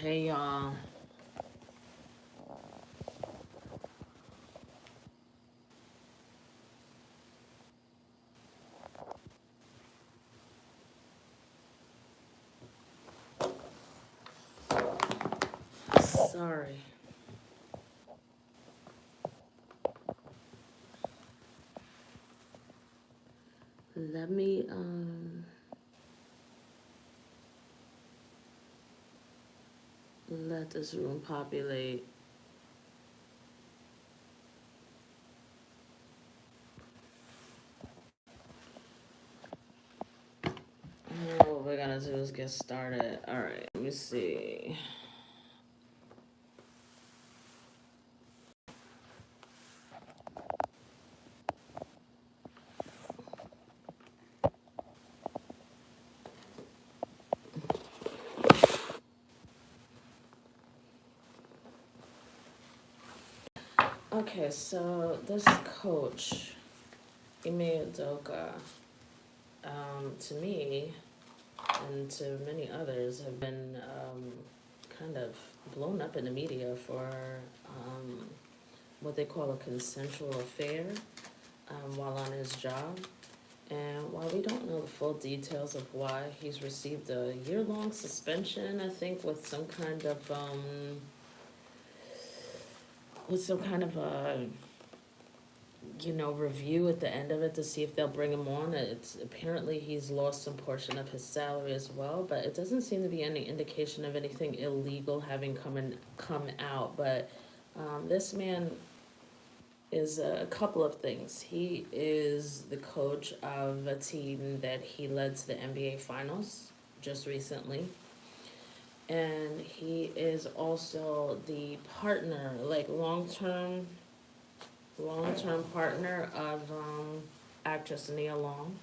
Hey y'all. Sorry. Let me let this room populate. What we're gonna do is get started. Alright, let me see. Okay, so this coach, Ime Udoka, to me and to many others have been kind of blown up in the media for what they call a consensual affair while on his job. And while we don't know the full details of why he's received a year-long suspension, I think with some kind of a review at the end of it to see if they'll bring him on. It's apparently he's lost some portion of his salary as well, but it doesn't seem to be any indication of anything illegal having come out. But this man is a couple of things. He is the coach of a team that he led to the NBA Finals just recently. And he is also the partner, like long-term partner of actress Nia Long.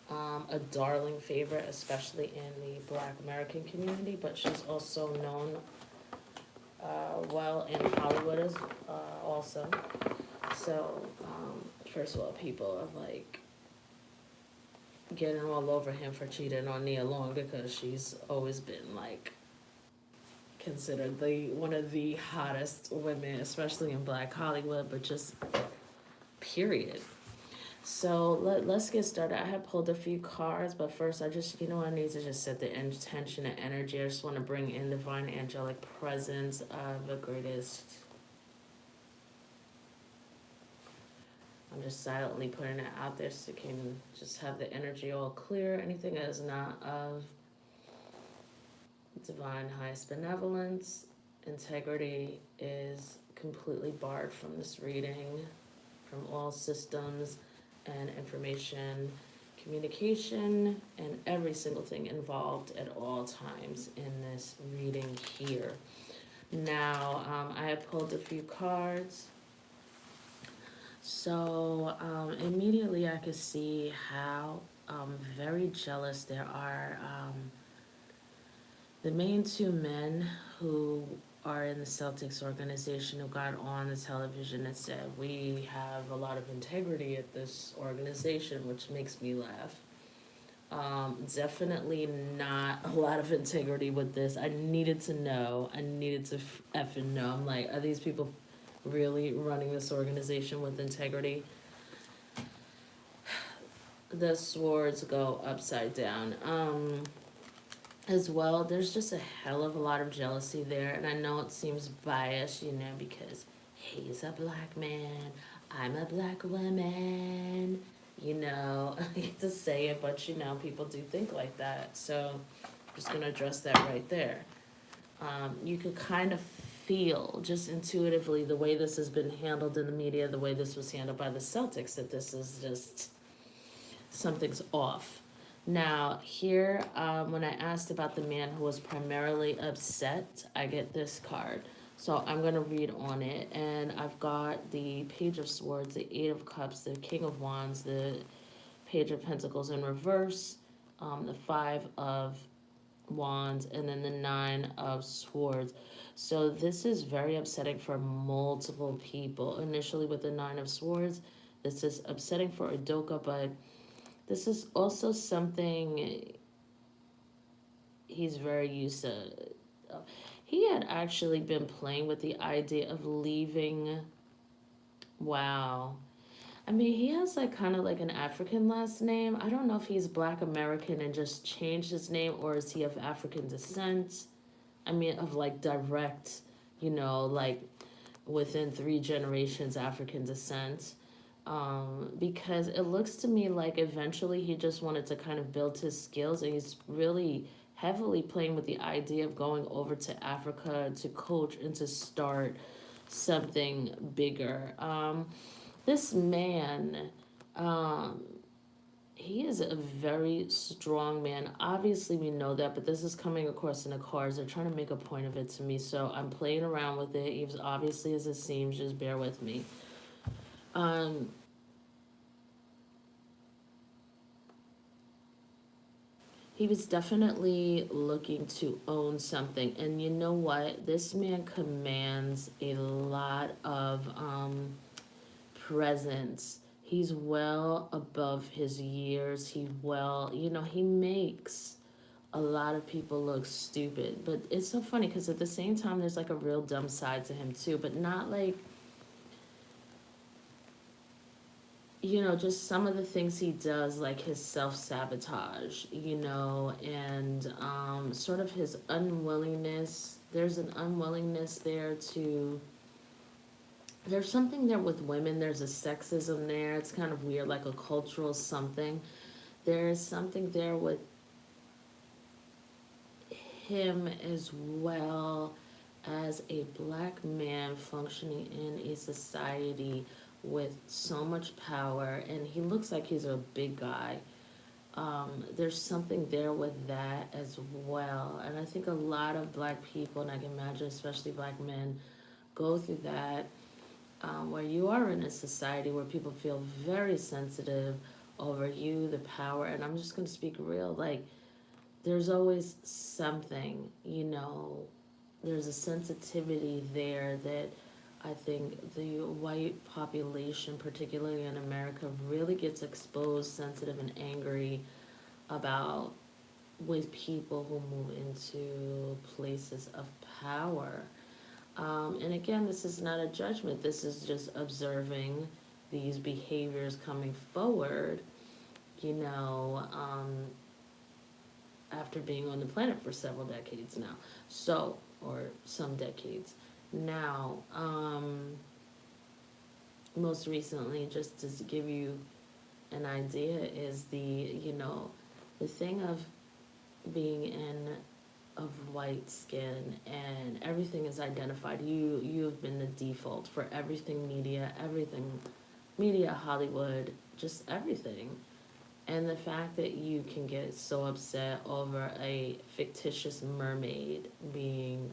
A darling favorite, especially in the Black American community, but she's also known well in Hollywood as also. So, first of all, people are like getting all over him for cheating on Nia Long because she's always been like considered the one of the hottest women, especially in Black Hollywood, but just period. So let's get started. I have pulled a few cards, but first I need to just set the intention and energy. I just want to bring in divine angelic presence of the greatest. I'm just silently putting it out there so you can just have the energy all clear. Anything that is not of divine highest benevolence, integrity is completely barred from this reading, from all systems and information, communication, and every single thing involved at all times in this reading here. Now, I have pulled a few cards. So immediately I could see how very jealous there are. The main two men who are in the Celtics organization who got on the television and said, "We have a lot of integrity at this organization," which makes me laugh. Definitely not a lot of integrity with this. I needed to know. I needed to effing know. I'm like, are these people really running this organization with integrity? The swords go upside down. As well, there's just a hell of a lot of jealousy there, and I know it seems biased, because he's a black man, I'm a black woman, I hate to say it, but people do think like that, so I'm just gonna address that right there. You could kind of feel just intuitively the way this has been handled in the media, the way this was handled by the Celtics, that this is just something's off. Now, here, when I asked about the man who was primarily upset, I get this card. So I'm going to read on it. And I've got the Page of Swords, the Eight of Cups, the King of Wands, the Page of Pentacles in reverse, the Five of Wands, and then the Nine of Swords. So this is very upsetting for multiple people. Initially with the Nine of Swords, this is upsetting for Udoka, but this is also something he's very used to. He had actually been playing with the idea of leaving. Wow. I mean, he has like kind of like an African last name. I don't know if he's Black American and just changed his name, or is he of African descent? I mean, of like direct, like within 3 generations African descent. Because it looks to me like eventually he just wanted to kind of build his skills, and he's really heavily playing with the idea of going over to Africa to coach and to start something bigger. This man, um, he is a very strong man. Obviously, we know that, but this is coming across in the cards. They're trying to make a point of it to me, so I'm playing around with it. Even obviously as it seems, just bear with me. Um, he was definitely looking to own something, and you know what? This man commands a lot of presence. He's well above his years. He makes a lot of people look stupid. But it's so funny because at the same time, there's like a real dumb side to him too, but not like, just some of the things he does, like his self sabotage, and sort of his unwillingness. There's an unwillingness there to. There's something there with women. There's a sexism there. It's kind of weird, like a cultural something. There is something there with him as well as a black man functioning in a society with so much power, and he looks like he's a big guy. There's something there with that as well, and I think a lot of black people, and I can imagine especially black men, go through that, where you are in a society where people feel very sensitive over you, the power, and I'm just going to speak real, like there's always something, there's a sensitivity there that I think the white population, particularly in America, really gets exposed, sensitive, and angry about with people who move into places of power. And again, this is not a judgment, this is just observing these behaviors coming forward, you know, um, after being on the planet for several decades now. So, or some decades. Now, most recently, just to give you an idea, is the thing of being in of white skin and everything is identified. You have been the default for everything media, Hollywood, just everything. And the fact that you can get so upset over a fictitious mermaid being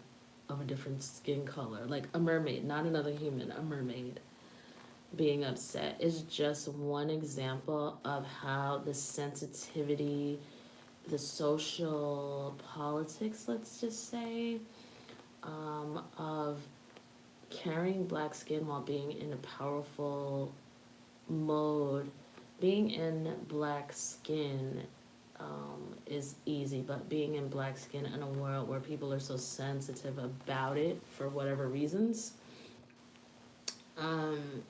of a different skin color, like a mermaid, not another human, a mermaid being upset, is just one example of how the sensitivity, the social politics, let's just say, of carrying black skin while being in a powerful mode. Being in black skin is easy, but being in black skin in a world where people are so sensitive about it for whatever reasons, um,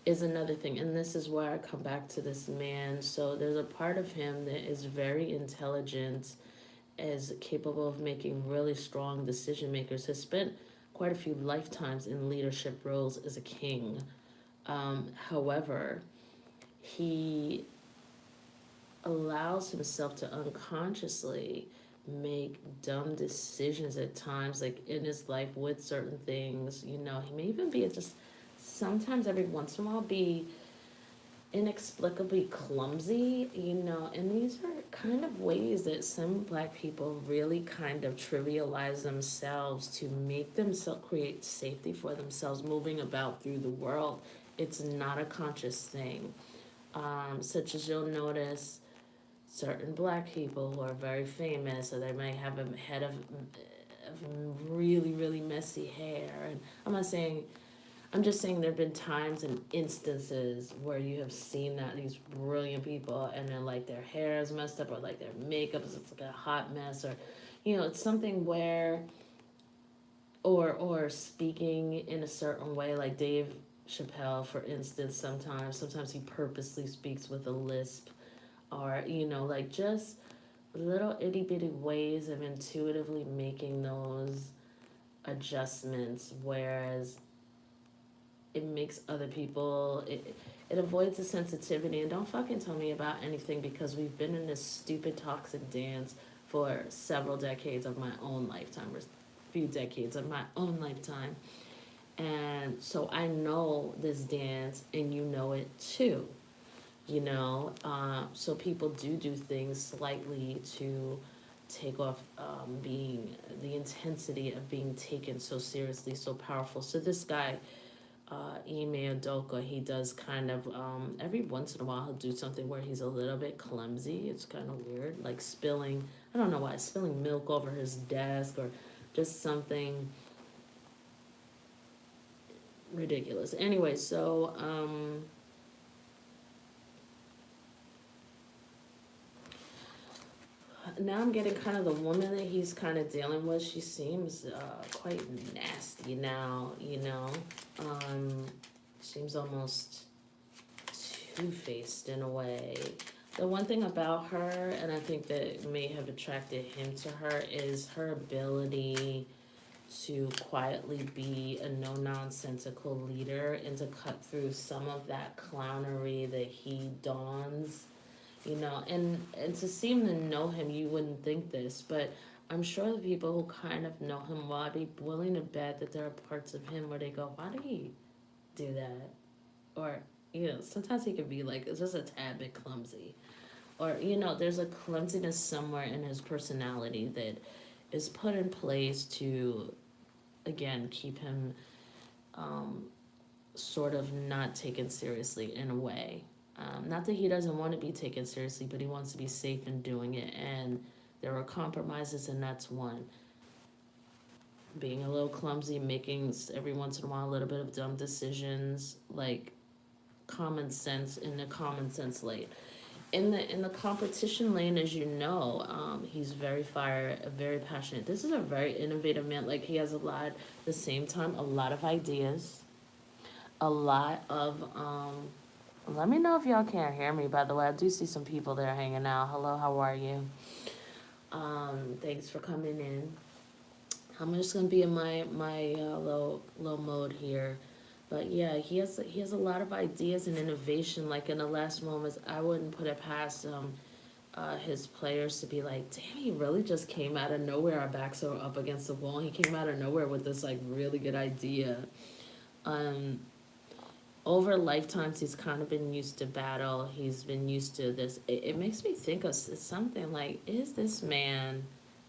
is another thing. And this is where I come back to this man. So there's a part of him that is very intelligent, is capable of making really strong decision makers, has spent quite a few lifetimes in leadership roles as a king. However, he allows himself to unconsciously make dumb decisions at times, like in his life with certain things. He may even be just sometimes every once in a while be inexplicably clumsy, and these are kind of ways that some black people really kind of trivialize themselves to make themselves create safety for themselves moving about through the world. It's not a conscious thing. Such as you'll notice certain black people who are very famous, or they might have a head of really, really messy hair. And I'm just saying there have been times and instances where you have seen that these brilliant people, and then like their hair is messed up, or like their makeup is like a hot mess, or It's something where, or speaking in a certain way, like Dave Chappelle, for instance. Sometimes he purposely speaks with a lisp, or like just little itty bitty ways of intuitively making those adjustments, whereas it makes other people, it avoids the sensitivity. And don't fucking tell me about anything, because we've been in this stupid toxic dance for several decades of my own lifetime, or few decades of my own lifetime. And so I know this dance, and you know it too. So people do things slightly to take off, being the intensity of being taken so seriously, so powerful. So this guy, Ime Udoka, he does kind of, every once in a while he'll do something where he's a little bit clumsy. It's kind of weird, like spilling, I don't know why, spilling milk over his desk, or just something ridiculous. Anyway, so now I'm getting kind of the woman that he's kind of dealing with. She seems quite nasty now, seems almost two-faced in a way. The one thing about her, and I think that may have attracted him to her, is her ability to quietly be a no-nonsensical leader, and to cut through some of that clownery that he dons, and to seem to know him, you wouldn't think this, but I'm sure the people who kind of know him will be willing to bet that there are parts of him where they go, why did he do that? Or, sometimes he can be like, it's just a tad bit clumsy. Or, there's a clumsiness somewhere in his personality that is put in place to, again, keep him sort of not taken seriously in a way. Not that he doesn't want to be taken seriously, but he wants to be safe in doing it. And there are compromises, and that's one. Being a little clumsy, making every once in a while a little bit of dumb decisions, like common sense, in the common sense lane. In the competition lane, as you know, he's very very passionate. This is a very innovative man. Like, he has at the same time, a lot of ideas, a lot of let me know if y'all can't hear me, by the way. I do see some people there hanging out. Hello, how are you? Thanks for coming in. I'm just gonna be in my low mode here. But yeah, he has a lot of ideas and innovation. Like, in the last moments, I wouldn't put it past his players to be like, damn, he really just came out of nowhere. Our backs are up against the wall. He came out of nowhere with this like really good idea. Um, Over lifetimes, he's kind of been used to battle. He's been used to this. It makes me think of something like, is this man,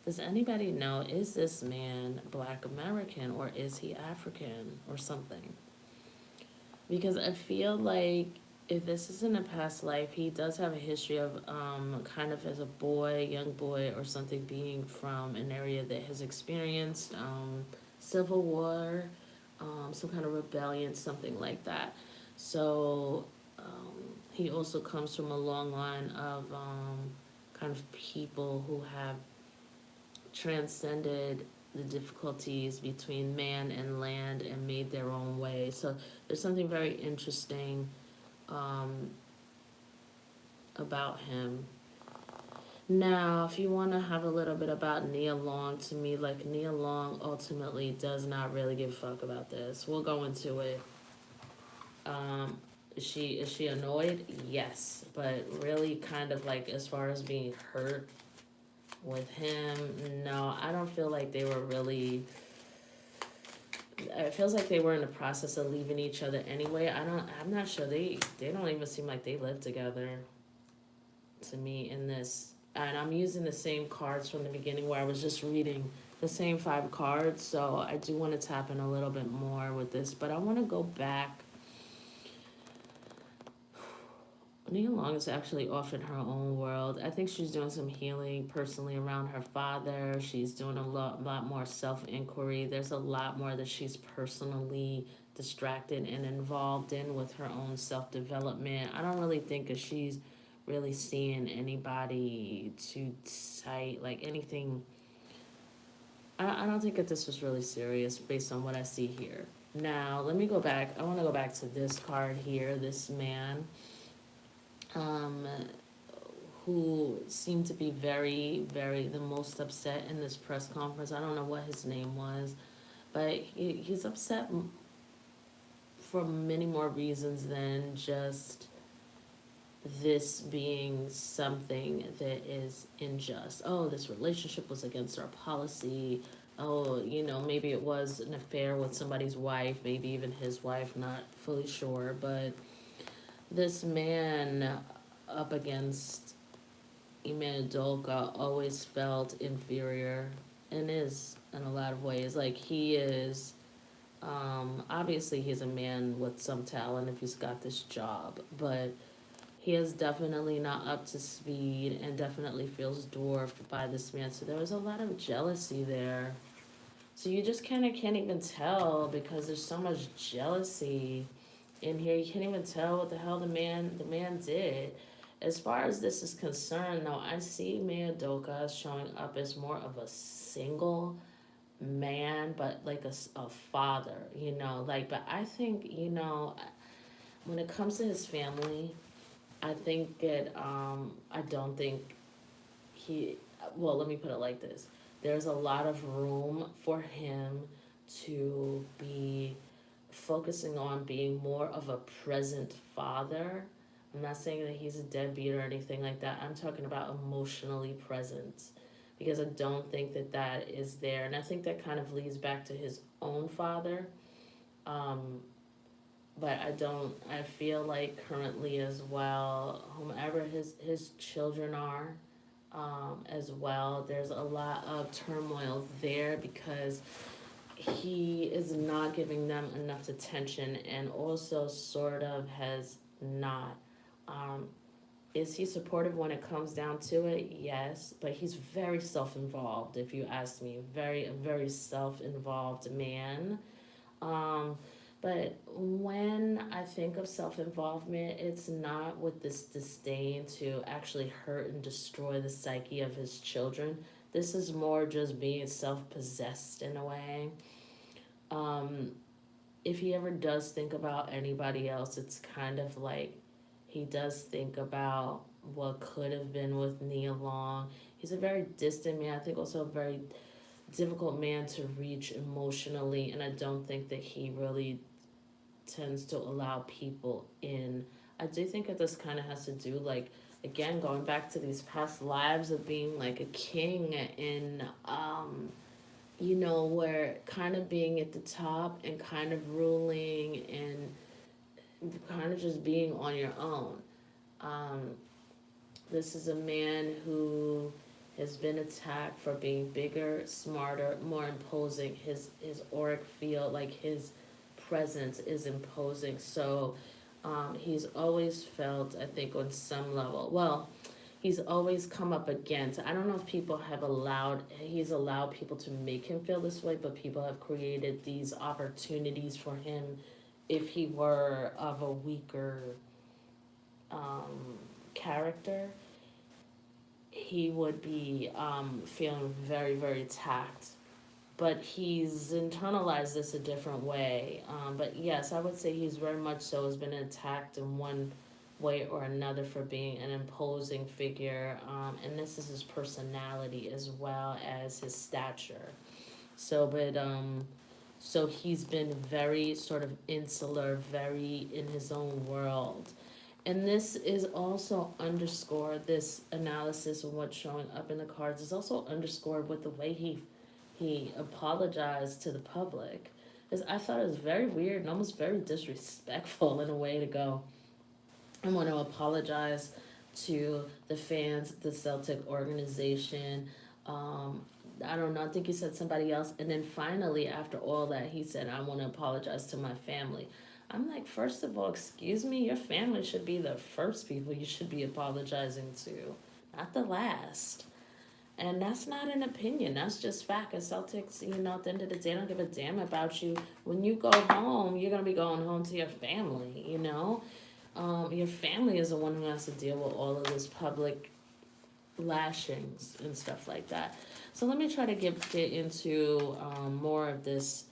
does anybody know, is this man Black American, or is he African or something? Because I feel like if this is in a past life, he does have a history of kind of as a boy, young boy or something, being from an area that has experienced civil war, some kind of rebellion, something like that. So he also comes from a long line of kind of people who have transcended the difficulties between man and land and made their own way. So there's something very interesting um, about him. Now, if you want to have a little bit about Nia Long, to me, like, Nia Long ultimately does not really give a fuck about this. We'll go into it. Um, is she annoyed? Yes, but really, kind of like, as far as being hurt with him, no, I don't feel like they were really. It feels like they were in the process of leaving each other anyway. I'm not sure. They don't even seem like they live together to me in this. And I'm using the same cards from the beginning where I was just reading the same 5 cards. So I do want to tap in a little bit more with this, but I want to go back. Nia Long is actually off in her own world. I think she's doing some healing personally around her father. She's doing a lot more self-inquiry. There's a lot more that she's personally distracted and involved in with her own self-development. I don't really think that she's really seeing anybody to cite, like anything I don't think that this was really serious based on what I see here. Now, let me go back. I want to go back to this card here. This man, um, who seemed to be very the most upset in this press conference. I don't know what his name was, but he's upset for many more reasons than just this being something that is unjust. Oh, this relationship was against our policy. Oh, maybe it was an affair with somebody's wife, maybe even his wife, not fully sure. But this man up against Dolka always felt inferior and is in a lot of ways. Like he is, obviously he's a man with some talent if he's got this job, but he is definitely not up to speed and definitely feels dwarfed by this man. So there was a lot of jealousy there. So you just kind of can't even tell because there's so much jealousy in here. You can't even tell what the hell the man did. As far as this is concerned, though, I see Mayadoka showing up as more of a single man, but like a father, like. But I think when it comes to his family, I think that I don't think he. Well, let me put it like this: there's a lot of room for him to be focusing on being more of a present father. I'm not saying that he's a deadbeat or anything like that. I'm talking about emotionally present because I don't think that that is there, and I think that kind of leads back to his own father. Um, but I don't. I feel like currently as well, whomever his children are, as well, there's a lot of turmoil there because he is not giving them enough attention, and also sort of has not. Um, is he supportive when it comes down to it? Yes, but he's very self-involved. If you ask me, very self-involved man. Um, but when I think of self involvement, it's not with this disdain to actually hurt and destroy the psyche of his children. This is more just being self possessed in a way. Um, if he ever does think about anybody else, it's kind of like he does think about what could have been with Nia Long. He's a very distant man. I think also a very difficult man to reach emotionally, and I don't think that he really tends to allow people in. I do think that this kind of has to do, like, again, going back to these past lives of being like a king in, where kind of being at the top and kind of ruling and kind of just being on your own. Um, this is a man who has been attacked for being bigger, smarter, more imposing. His auric field, like his presence, is imposing. So he's always felt, I think, on some level. Well, he's always come up against. I don't know if people have he's allowed people to make him feel this way, but people have created these opportunities for him if he were of a weaker character, he would be feeling very attacked. But he's internalized this a different way. But yes, I would say he's very much so has been attacked in one way or another for being an imposing figure. And this is his personality as well as his stature. So he's been very sort of insular, very in his own world. And this is also underscored, this analysis of what's showing up in the cards is also underscored with the way he apologized to the public. Because I thought it was very weird and almost very disrespectful in a way to go, I want to apologize to the fans, the Celtic organization. I don't know, I think he said somebody else. And then finally, after all that, he said, I want to apologize to my family. I'm like, first of all, excuse me, your family should be the first people you should be apologizing to, not the last. And that's not an opinion. That's just fact. As Celtics, at the end of the day, don't give a damn about you. When you go home, you're going to be going home to your family. Your family is the one who has to deal with all of this public lashings and stuff like that. So let me try to get into more of this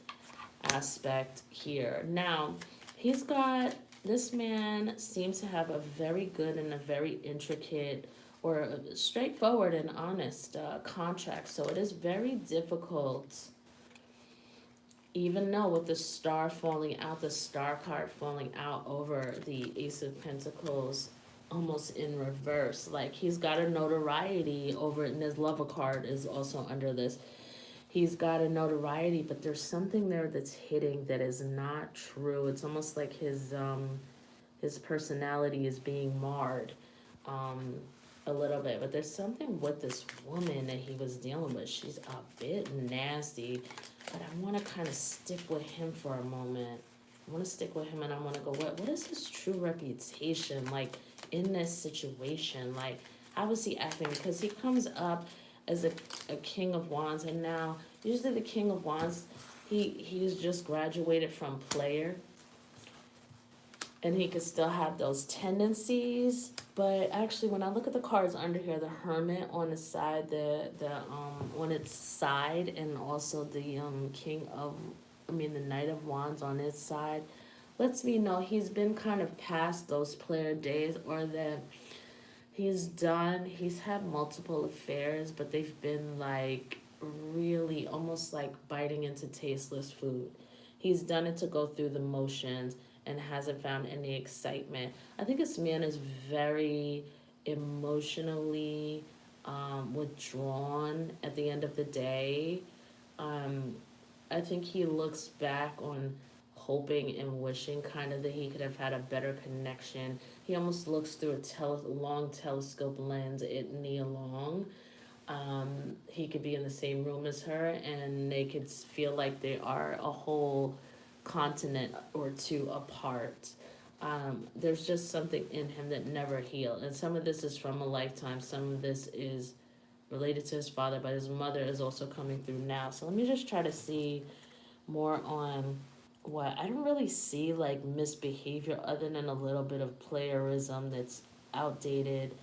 aspect here. Now, he's got this man seems to have a very good and a very intricate or straightforward and honest contract. So it is very difficult, even though with the star falling out, the star card falling out over the Ace of Pentacles almost in reverse. Like he's got a notoriety over it, and his lover card is also under this. He's got a notoriety, but there's something there that's hitting that is not true. It's almost like his personality is being marred um, a little bit. But there's something with this woman that he was dealing with. She's a bit nasty, but I want to kind of stick with him for a moment. I want to stick with him, and I want to go, what is his true reputation like in this situation? Like, how is he acting? Because he comes up as a King of Wands, and now usually the King of Wands, he's just graduated from player, and he could still have those tendencies. But actually, when I look at the cards under here, the Hermit on the side, the on its side, and also the the Knight of Wands on its side, lets me know he's been kind of past those player days, or that he's had multiple affairs, but they've been like really almost like biting into tasteless food. He's done it to go through the motions and hasn't found any excitement. I think this man is very emotionally withdrawn at the end of the day. Um, I think he looks back on hoping and wishing kind of that he could have had a better connection. He almost looks through a long telescope lens at Nia Long. He could be in the same room as her, and they could feel like they are a whole continent or two apart. There's just something in him that never healed. And some of this is from a lifetime, some of this is related to his father, but his mother is also coming through now. So let me just try to see more on what I don't really see like misbehavior other than a little bit of playerism that's outdated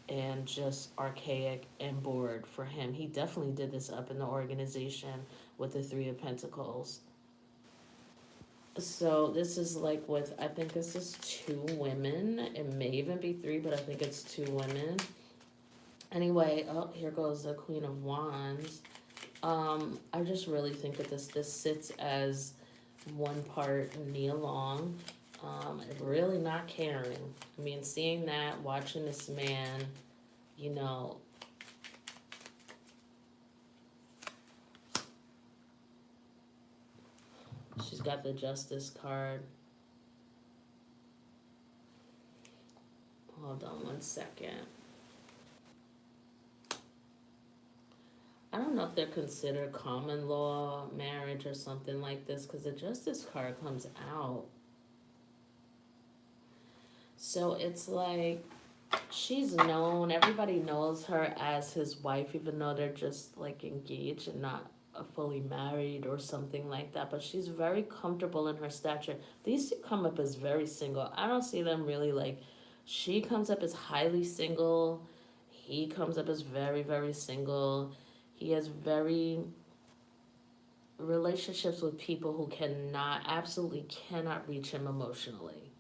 and just archaic and bored for him. He definitely did this up in the organization with the Three of Pentacles. So this is like with, I think this is two women. It may even be three, but I think it's two women. Anyway, oh, here goes the Queen of Wands. I just really think that this sits as one part Nia Long. Really not caring. I mean, seeing that, watching this man, you know, she's got the Justice card. Hold on one second. I don't know if they're considered common law marriage or something like this, because the Justice card comes out. So it's like she's known, everybody knows her as his wife, even though they're just like engaged and not fully married or something like that. But she's very comfortable in her stature. These two come up as very single. I don't see them really like, she comes up as highly single. He comes up as very, very single. He has very relationships with people who absolutely cannot reach him emotionally.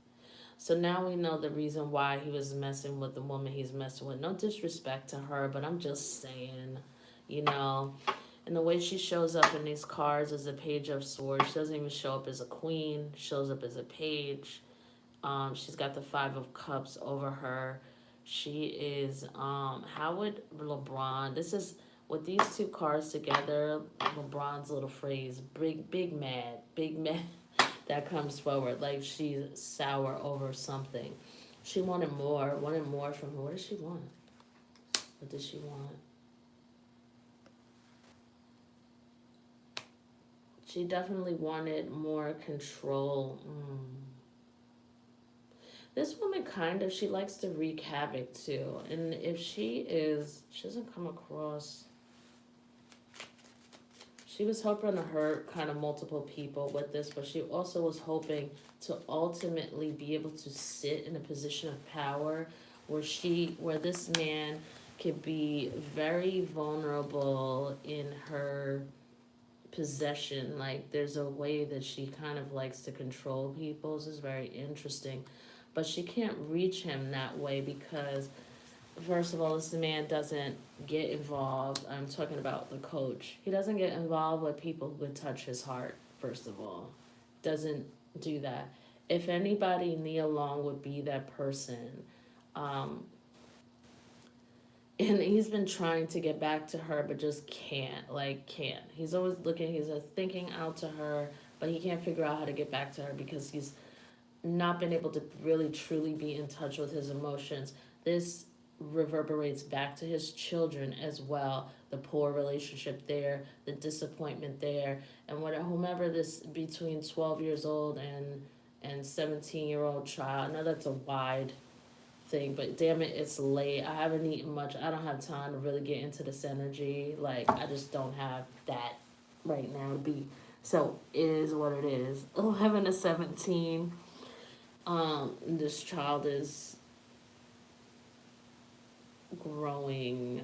So now we know the reason why he was messing with the woman he's messing with. No disrespect to her, but I'm just saying, you know. And the way she shows up in these cards as a Page of Swords, she doesn't even show up as a queen, shows up as a page. She's got the Five of Cups over her. She is, how would LeBron, this is, with these two cards together, LeBron's little phrase, big mad, that comes forward. Like she's sour over something. She wanted more from her. What does she want? What does she want? She definitely wanted more control. This woman she likes to wreak havoc too. And if she doesn't come across, she was hoping to hurt kind of multiple people with this, but she also was hoping to ultimately be able to sit in a position of power where this man could be very vulnerable in her possession. Like there's a way that she kind of likes to control people. This is very interesting. But she can't reach him that way because first of all, this man doesn't get involved. I'm talking about the coach. He doesn't get involved with people who could touch his heart, first of all. Doesn't do that. If anybody, Nia Long would be that person. Um, and he's been trying to get back to her, but just can't. Like, can't. He's always looking, he's thinking out to her, but he can't figure out how to get back to her because he's not been able to really truly be in touch with his emotions. This reverberates back to his children as well. The poor relationship there, the disappointment there, and whomever this between 12 years old and 17-year-old child. I know that's a wide thing, but damn it, it's late. I haven't eaten much. I don't have time to really get into this energy. Like I just don't have that right now to be. So it is what it is. 11 to 17. This child is growing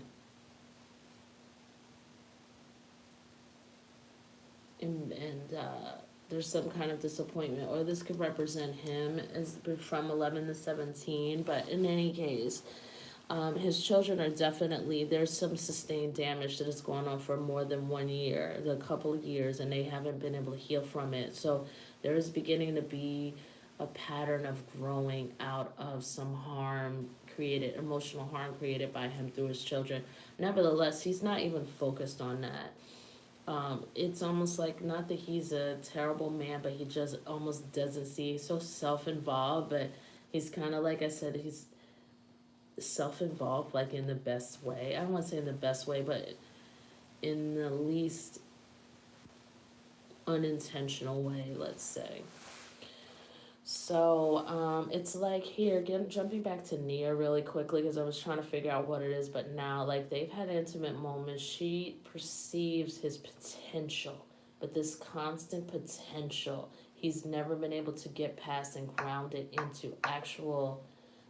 and there's some kind of disappointment, or this could represent him as from 11 to 17. But in any case, his children are definitely, there's some sustained damage that has gone on for more than 1 year, a couple of years, and they haven't been able to heal from it. So there is beginning to be a pattern of growing out of some harm created, emotional harm created by him through his children. Nevertheless, he's not even focused on that. It's almost like, not that he's a terrible man, but he just almost doesn't see. He's so self-involved, but he's kind of, like I said, he's self-involved, like in the best way. I don't want to say in the best way, but in the least unintentional way, let's say. So it's like here again, jumping back to Nia really quickly because I was trying to figure out what it is, but now like they've had intimate moments. She perceives his potential, but this constant potential, he's never been able to get past and ground it into actual,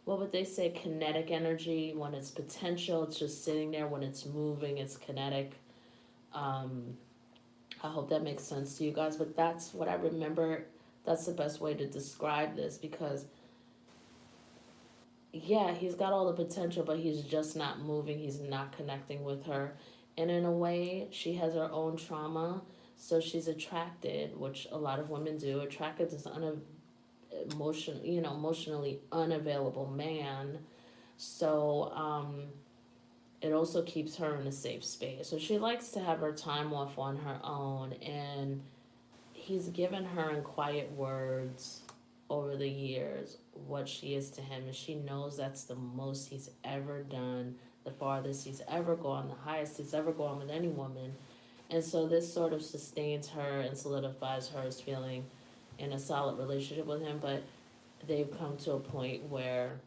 what would they say, kinetic energy. When it's potential, it's just sitting there. When it's moving, it's kinetic. I hope that makes sense to you guys, but that's what I remember. That's the best way to describe this because, yeah, he's got all the potential, but he's just not moving. He's not connecting with her. And in a way, she has her own trauma, so she's attracted, which a lot of women do, attracted to this emotionally unavailable man. So, it also keeps her in a safe space. So she likes to have her time off on her own, and he's given her in quiet words over the years what she is to him, and she knows that's the most he's ever done, the farthest he's ever gone, the highest he's ever gone with any woman. And so this sort of sustains her and solidifies her as feeling in a solid relationship with him. But they've come to a point where,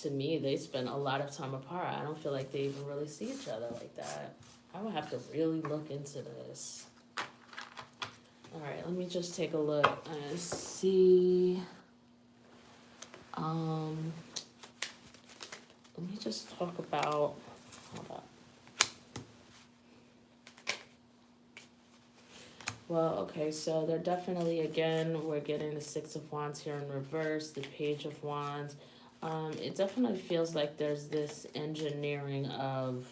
to me, they spend a lot of time apart. I don't feel like they even really see each other like that. I would have to really look into this. All right, let me just take a look and see. Let me just talk about, hold up. Well, okay, so they're definitely, again, we're getting the Six of Wands here in reverse, the Page of Wands. It definitely feels like there's this engineering of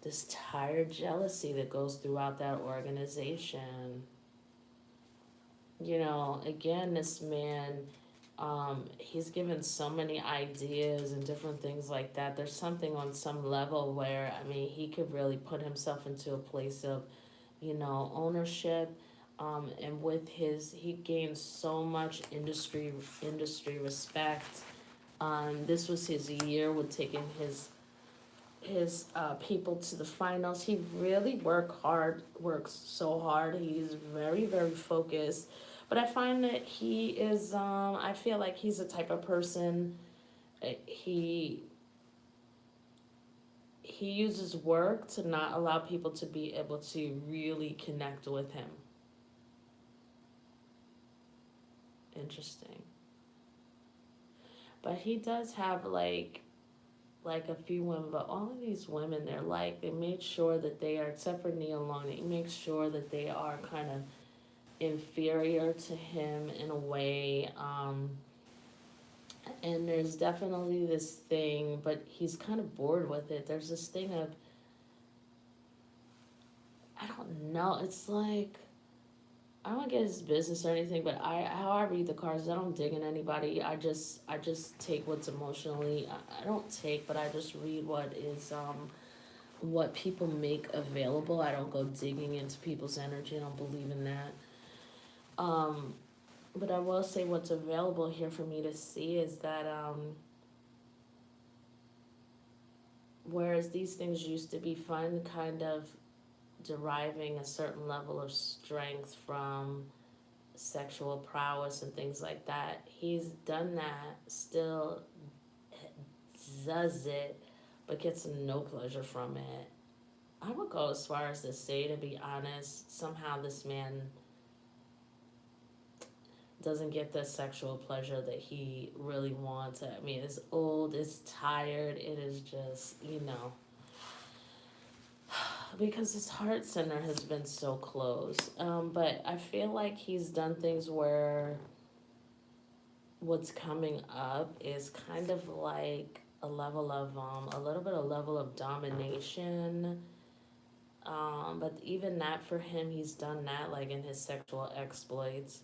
this tired jealousy that goes throughout that organization. You know, again, this man, he's given so many ideas and different things like that. There's something on some level where, I mean, he could really put himself into a place of, ownership. And with he gained so much industry respect. This was his year with taking his people to the finals. He really works so hard. He's very, very focused. But I find that he is, I feel like he's the type of person, he uses work to not allow people to be able to really connect with him. Interesting. But he does have like a few women, but all of these women, they make sure that they are, except for Neil Long, they make sure that they are kind of inferior to him in a way. And there's definitely this thing, but he's kind of bored with it. There's this thing of, I don't know, it's like, I don't get his business or anything, but how I read the cards, I don't dig in anybody. I just take what's emotionally. I don't take, but I just read what people make available. I don't go digging into people's energy. I don't believe in that. Um, but I will say what's available here for me to see is that whereas these things used to be fun, kind of deriving a certain level of strength from sexual prowess and things like that. He's done that, still does it, but gets no pleasure from it. I would go as far as to say, to be honest, somehow this man doesn't get the sexual pleasure that he really wants. I mean, it's old, it's tired, it is just, because his heart center has been so close. But I feel like he's done things where what's coming up is kind of like a level of a little bit of level of domination. But even that for him, he's done that like in his sexual exploits.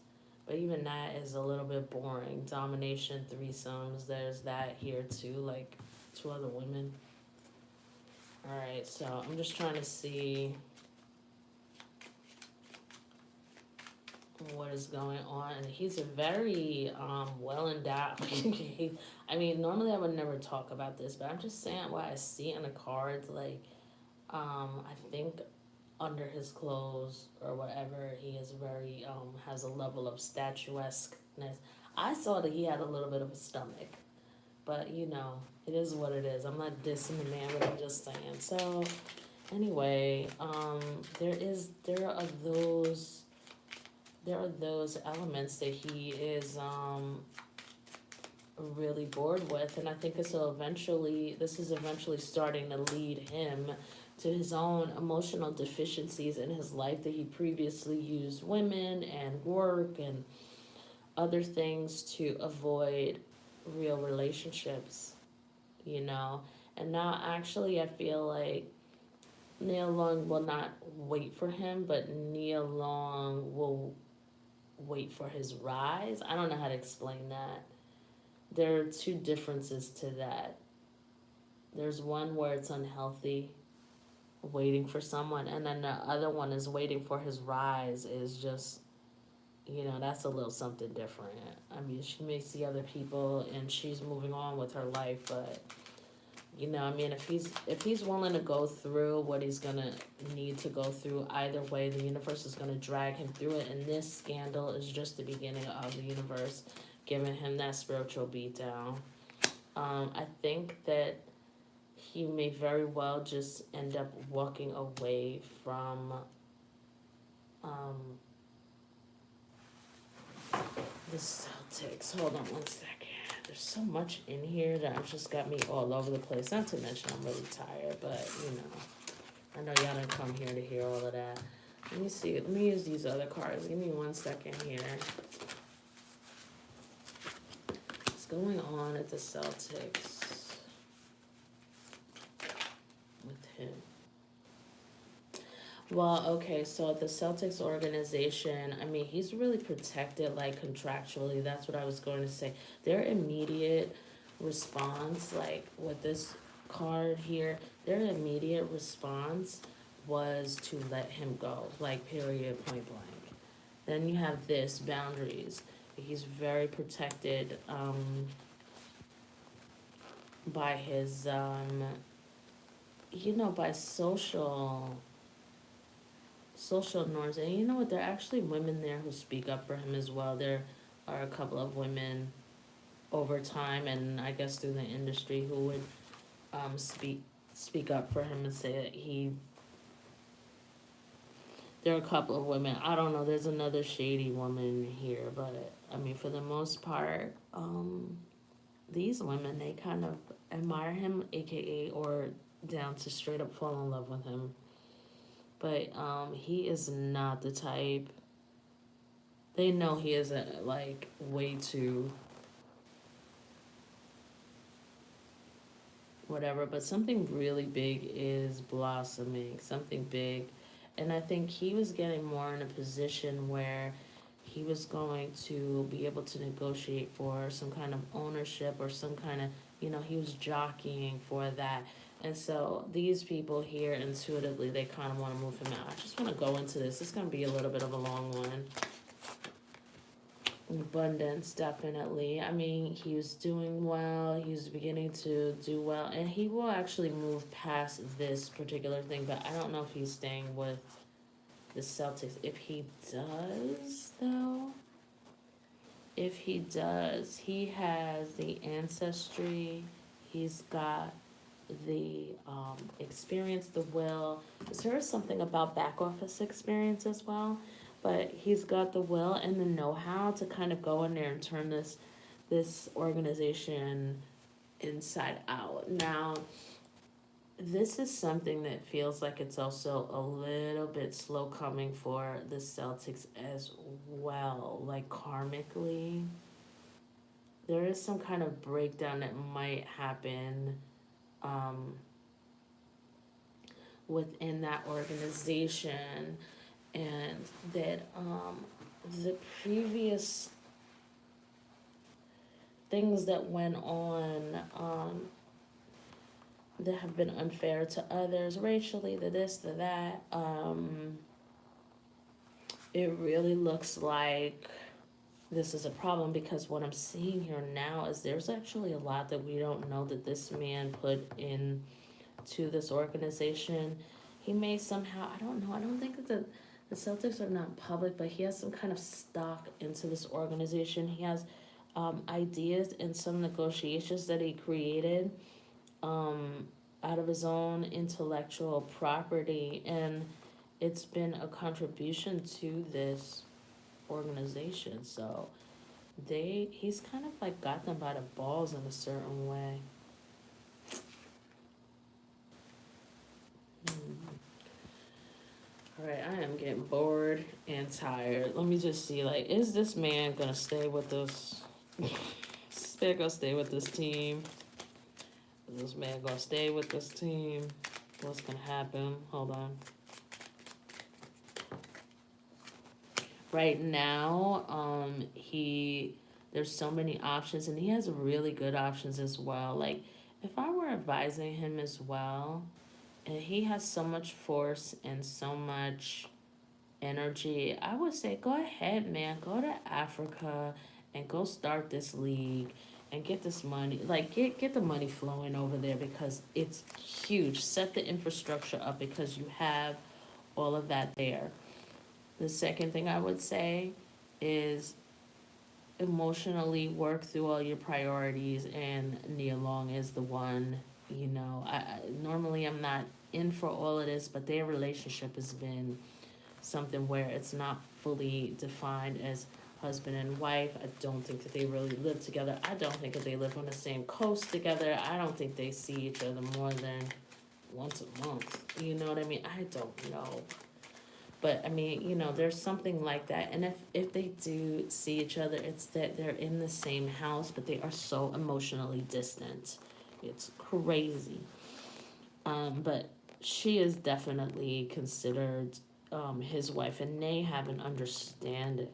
But even that is a little bit boring. Domination, threesomes, there's that here too, like two other women. Alright, so I'm just trying to see what is going on. He's a very well endowed. I mean, normally I would never talk about this, but I'm just saying what I see in the cards. Like, I think under his clothes or whatever, he is very has a level of statuesqueness. I saw that he had a little bit of a stomach, but it is what it is. I'm not dissing the man, but I'm just saying. So, anyway, there are those elements that he is really bored with, and I think this is eventually starting to lead him to his own emotional deficiencies in his life, that he previously used women and work and other things to avoid real relationships, and now actually I feel like Neil Long will not wait for him, but Neil Long will wait for his rise. I don't know how to explain that. There are two differences to that. There's one where it's unhealthy, waiting for someone, and then the other one is waiting for his rise, is just, that's a little something different. I mean, she may see other people and she's moving on with her life, but I mean, if he's willing to go through what he's gonna need to go through, either way, the universe is gonna drag him through it. And this scandal is just the beginning of the universe giving him that spiritual beatdown. I think that he may very well just end up walking away from the Celtics. Hold on one second. There's so much in here that just got me all over the place. Not to mention I'm really tired, but I know y'all didn't come here to hear all of that. Let me see. Let me use these other cards. Give me 1 second here. What's going on at the Celtics with him? Well, okay, so the Celtics organization, I mean, he's really protected, like, contractually. That's what I was going to say. Their immediate response, like, with this card here, their immediate response was to let him go, like, period, point blank. Then you have this, boundaries. He's very protected by his, by social norms. And you know what, there are actually women there who speak up for him as well. There are a couple of women over time, and I guess through the industry, who would speak up for him and say that there are a couple of women. I don't know, there's another shady woman here, but I mean, for the most part, these women, they kind of admire him, aka, or down to straight up fall in love with him. But he is not the type. They know he isn't like way too whatever, but something really big is blossoming, something big. And I think he was getting more in a position where he was going to be able to negotiate for some kind of ownership or some kind of, he was jockeying for that. And so these people here intuitively, they kind of want to move him out. I just want to go into this. It's going to be a little bit of a long one. Abundance, definitely. I mean, he was doing well, he was beginning to do well, and he will actually move past this particular thing, but I don't know if he's staying with the Celtics. If he does, though, if he does, he has the ancestry, he's got the experience, the will. There is something about back office experience as well, but he's got the will and the know-how to kind of go in there and turn this organization inside out. Now, this is something that feels like it's also a little bit slow coming for the Celtics as well, like karmically. There is some kind of breakdown that might happen um, within that organization, and that the previous things that went on that have been unfair to others racially, the this, the that, it really looks like this is a problem, because what I'm seeing here now is there's actually a lot that we don't know that this man put in to this organization. He may somehow, I don't know, I don't think that the Celtics are not public, but he has some kind of stock into this organization. He has ideas and some negotiations that he created out of his own intellectual property, and it's been a contribution to this organization. So he's kind of like got them by the balls in a certain way. All right, I am getting bored and tired. Let me just see, like, is this man gonna stay with us? Is this man gonna stay with this team? Is this man gonna stay with this team? What's gonna happen? Hold on. Right now, there's so many options, and he has really good options as well. Like, if I were advising him as well, and he has so much force and so much energy, I would say go ahead, man. Go to Africa and go start this league and get this money. Like, get the money flowing over there, because it's huge. Set the infrastructure up, because you have all of that there. The second thing I would say is emotionally work through all your priorities, and Nia Long is the one. Normally I'm not in for all of this, but their relationship has been something where it's not fully defined as husband and wife. I don't think that they really live together. I don't think that they live on the same coast together. I don't think they see each other more than once a month. You know what I mean? I don't know. But I mean, there's something like that. And if they do see each other, it's that they're in the same house, but they are so emotionally distant. It's crazy. But she is definitely considered his wife, and they have an understanding.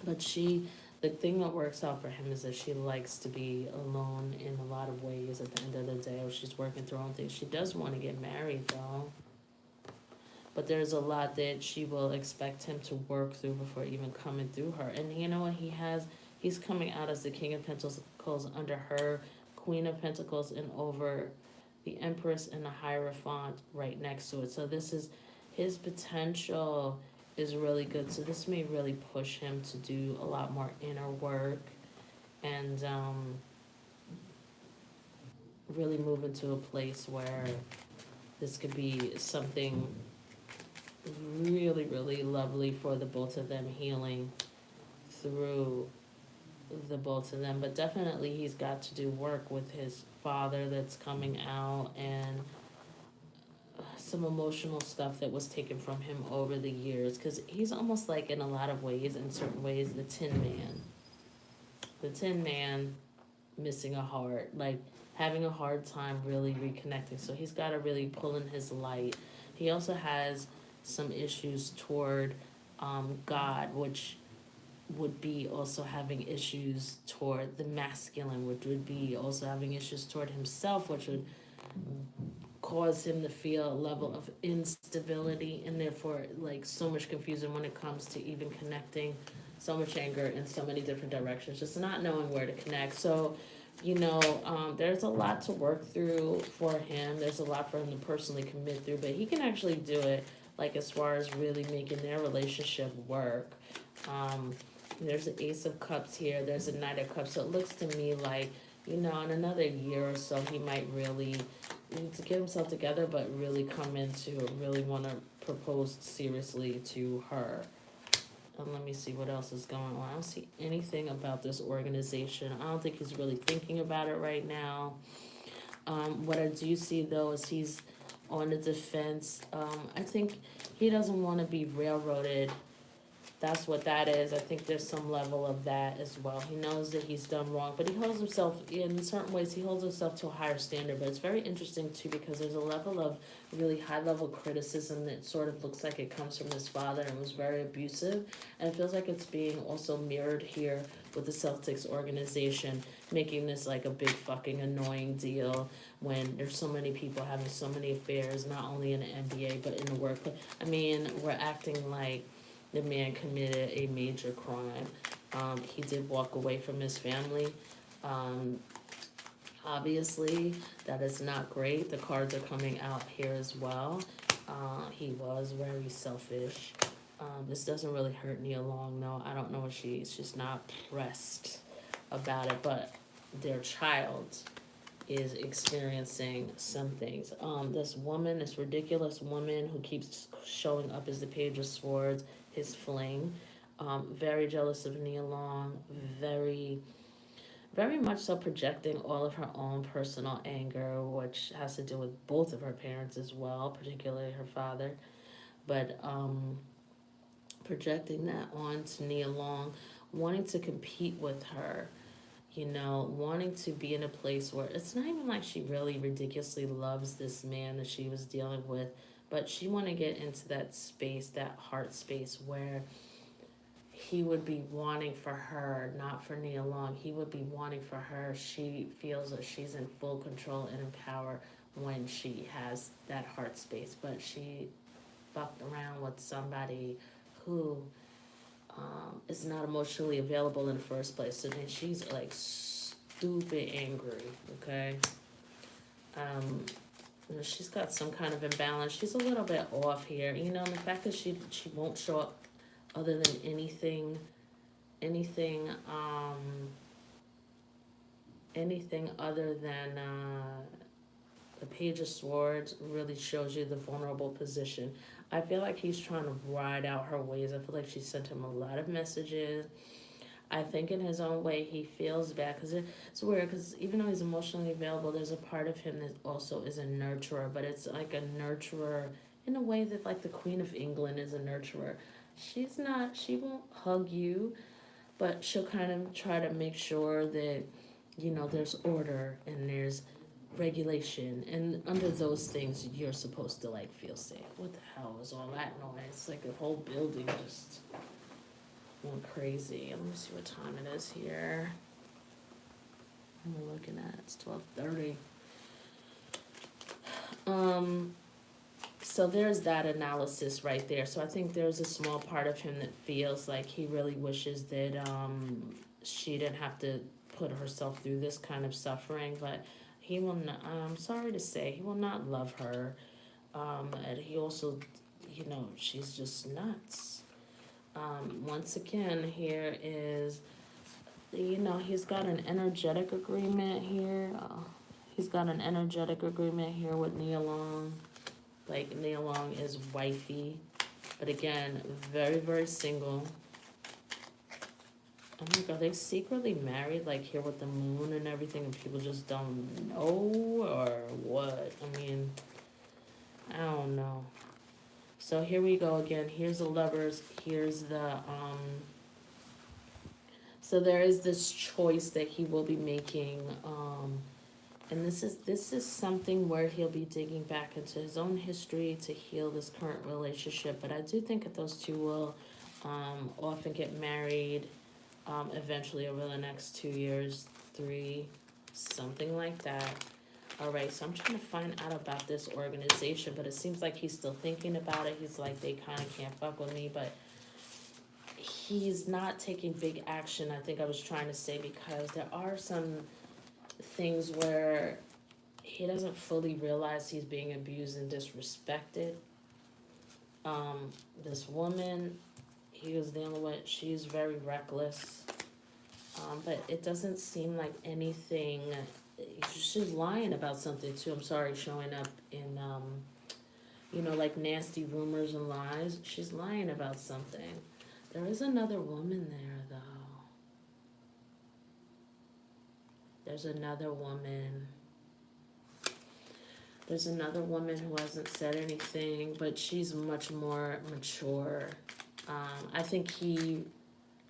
But the thing that works out for him is that she likes to be alone in a lot of ways at the end of the day, or she's working through her own things. She does want to get married, though. But there's a lot that she will expect him to work through before even coming through her. And you know what? He's coming out as the King of Pentacles under her, Queen of Pentacles, and over the Empress and the Hierophant right next to it. So this is his potential is really good. So this may really push him to do a lot more inner work, and really move into a place where this could be something really, really lovely for the both of them, healing through the both of them, but definitely he's got to do work with his father that's coming out, and some emotional stuff that was taken from him over the years, because he's almost like, in a lot of ways, in certain ways, the Tin Man missing a heart, like having a hard time really reconnecting. So he's got to really pull in his light. He also has some issues toward God, which would be also having issues toward the masculine, which would be also having issues toward himself, which would cause him to feel a level of instability, and therefore like so much confusion when it comes to even connecting, so much anger in so many different directions, just not knowing where to connect. So there's a lot to work through for him. There's a lot for him to personally commit through, but he can actually do it, like as far as really making their relationship work. There's an Ace of Cups here, there's a Knight of Cups, so it looks to me like, in another year or so, he might really need to get himself together, but really come into, really want to propose seriously to her. And let me see what else is going on. I don't see anything about this organization. I don't think he's really thinking about it right now. What I do see, though, is he's on the defense. I think he doesn't want to be railroaded. That's what that is. I think there's some level of that as well. He knows that he's done wrong, but he holds himself, in certain ways, he holds himself to a higher standard. But it's very interesting, too, because there's a level of really high-level criticism that sort of looks like it comes from his father and was very abusive. And it feels like it's being also mirrored here with the Celtics organization, making this like a big fucking annoying deal when there's so many people having so many affairs, not only in the NBA, but in the workplace. I mean, we're acting like the man committed a major crime. He did walk away from his family. Obviously, that is not great. The cards are coming out here as well. He was very selfish. This doesn't really hurt Nia Long, though. I don't know if she's just not pressed about it, but their child is experiencing some things. This ridiculous woman who keeps showing up as the Page of Swords, his fling, very jealous of Nia Long, very, very much so projecting all of her own personal anger, which has to do with both of her parents as well, particularly her father, but projecting that onto Nia Long, wanting to compete with her, wanting to be in a place where it's not even like she really ridiculously loves this man that she was dealing with, but she want to get into that space, that heart space, where he would be wanting for her, not for Nia Long. He would be wanting for her. She feels that she's in full control and in power when she has that heart space, but she fucked around with somebody who is not emotionally available in the first place. So then she's like stupid angry, okay? She's got some kind of imbalance. She's a little bit off here, and the fact that she won't show up other than anything other than the Page of Swords really shows you the vulnerable position. I feel like he's trying to ride out her ways. I feel like she sent him a lot of messages. I think in his own way he feels bad, because it's weird, because even though he's emotionally available, there's a part of him that also is a nurturer, but it's like a nurturer in a way that like the Queen of England is a nurturer. She won't hug you, but she'll kind of try to make sure that, there's order and there's regulation, and under those things you're supposed to like feel safe. What the hell is all that noise? Like the whole building just went crazy. Let me see what time it is here. I'm looking at it's 12:30. So there's that analysis right there. So I think there's a small part of him that feels like he really wishes that she didn't have to put herself through this kind of suffering, but he will not, I'm sorry to say, he will not love her. And he also, she's just nuts. Once again, here is, he's got an energetic agreement here. He's got an energetic agreement here with Nia Long. Like, Nia Long is wifey, but again, very, very single. I'm Like, are they secretly married, like here with the moon and everything, and people just don't know, or what? I mean, I don't know. So here we go again. Here's the lovers. Here's the So there is this choice that he will be making, and this is something where he'll be digging back into his own history to heal this current relationship. But I do think that those two will often get married eventually over the next 2 years, three, something like that. All right, so I'm trying to find out about this organization, but it seems like he's still thinking about it. He's like, they kind of can't fuck with me, but he's not taking big action. I think I was trying to say, because there are some things where he doesn't fully realize he's being abused and disrespected. This woman he was dealing with, she's very reckless. But it doesn't seem like anything. She's lying about something too. I'm sorry, showing up in like nasty rumors and lies. She's lying about something. There is another woman there though. There's another woman. There's another woman who hasn't said anything, but she's much more mature. I think he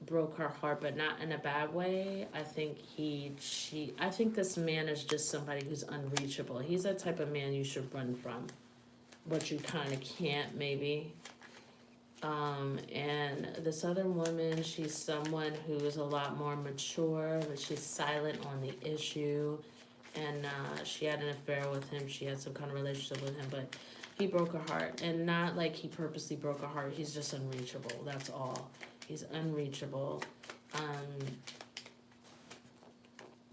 broke her heart, but not in a bad way. I think I think this man is just somebody who's unreachable. He's that type of man you should run from, but you kind of can't, maybe. And this other woman, she's someone who is a lot more mature, but she's silent on the issue. And she had an affair with him. She had some kind of relationship with him, but he broke her heart. And not like he purposely broke her heart. He's just unreachable. That's all. He's unreachable.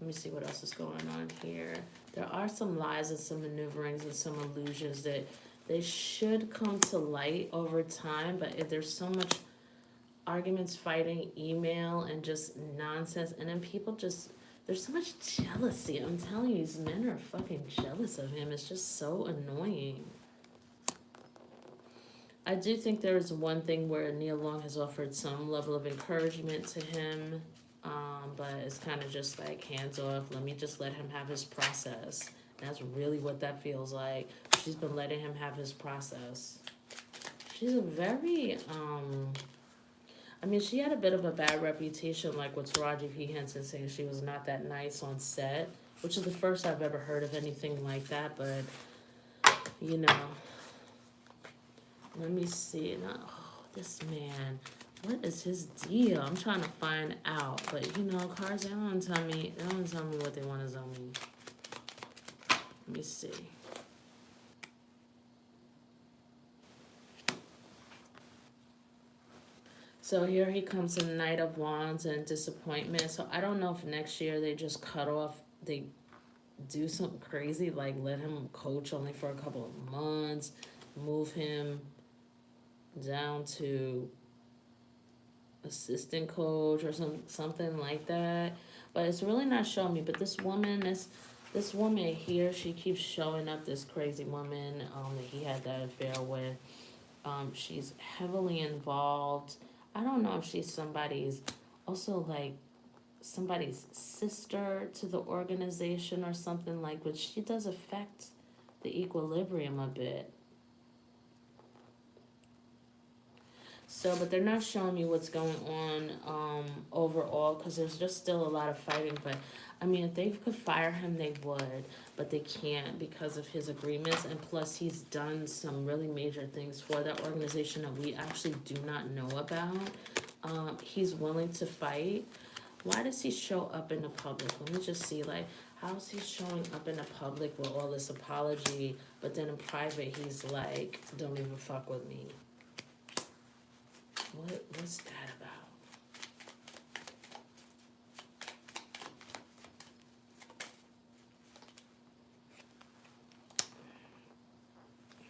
Let me see what else is going on here. There are some lies and some maneuverings and some illusions that they should come to light over time. But if there's so much arguments, fighting, email, and just nonsense, and then people just... There's so much jealousy. I'm telling you, these men are fucking jealous of him. It's just so annoying. I do think there is one thing where Neil Long has offered some level of encouragement to him, but it's kind of just like hands off. Let me just let him have his process. And that's really what that feels like. She's been letting him have his process. She's a very... I mean, she had a bit of a bad reputation, like with Taraji P. Henson saying she was not that nice on set, which is the first I've ever heard of anything like that, but, let me see. This man, what is his deal? I'm trying to find out, but, cards, they don't tell me what they want to tell me. Let me see. So here he comes in Knight of Wands and disappointment. So I don't know if next year they just they do something crazy, like let him coach only for a couple of months, move him down to assistant coach or something like that. But it's really not showing me. But this woman here, she keeps showing up, this crazy woman that he had that affair with. She's heavily involved. I don't know if she's somebody's sister to the organization or something, like, but she does affect the equilibrium a bit. So, but they're not showing me what's going on overall, because there's just still a lot of fighting. But I mean, if they could fire him, they would, but they can't because of his agreements. And plus, he's done some really major things for that organization that we actually do not know about. He's willing to fight. Why does he show up in the public? Let me just see, like, how's he showing up in the public with all this apology, but then in private, he's like, don't even fuck with me. What's that about?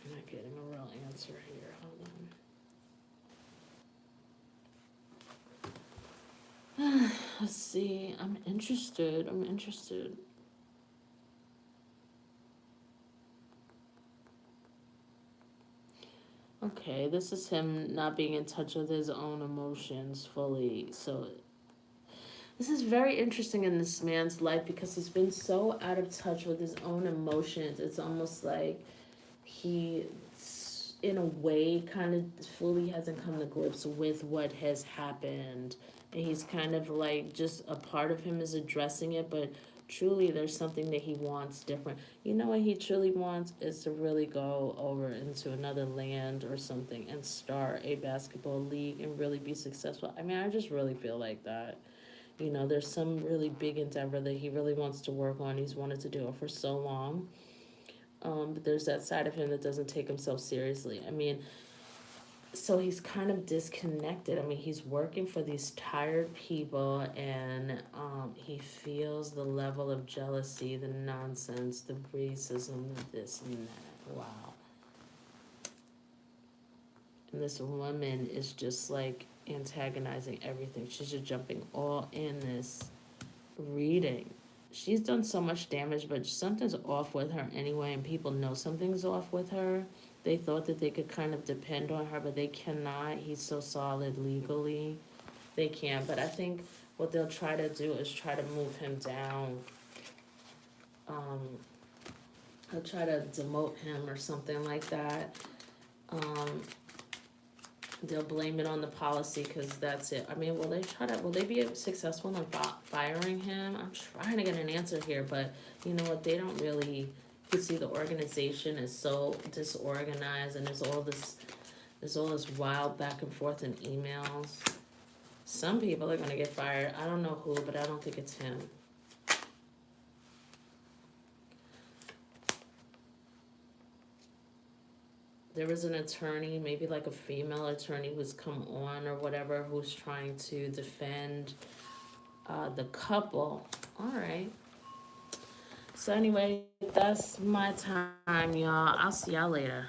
I'm not getting a real answer here. Hold on. Let's see. I'm interested. Okay, this is him not being in touch with his own emotions fully. So This is very interesting in this man's life because he's been so out of touch with his own emotions. It's almost like he, in a way, kind of fully hasn't come to grips with what has happened. And he's kind of like, just a part of him is addressing it, but truly there's something that he wants different. You know what he truly wants is to really go over into another land or something and start a basketball league and really be successful. I mean, I just really feel like that. You know, there's some really big endeavor that he really wants to work on. He's wanted to do it for so long. But there's that side of him that doesn't take himself seriously. I mean, so he's kind of disconnected. I mean, he's working for these tired people, and he feels the level of jealousy, the nonsense, the racism, this and that. Wow. And this woman is just like antagonizing everything. She's just jumping all in this reading. She's done so much damage, but something's off with her anyway, and people know something's off with her. They thought that they could kind of depend on her, but they cannot. He's so solid legally. They can't. But I think what they'll try to do is try to move him down. Um, they'll try to demote him or something like that. Um, they'll blame it on the policy because that's it. I mean, will they try to? Will they be successful in firing him? I'm trying to get an answer here, but you know what? They don't really. You see, the organization is so disorganized, and there's all this wild back and forth in emails. Some people are gonna get fired. I don't know who, but I don't think it's him. There was an attorney, maybe like a female attorney who's come on or whatever, who's trying to defend the couple. All right. So anyway, that's my time, y'all. I'll see y'all later.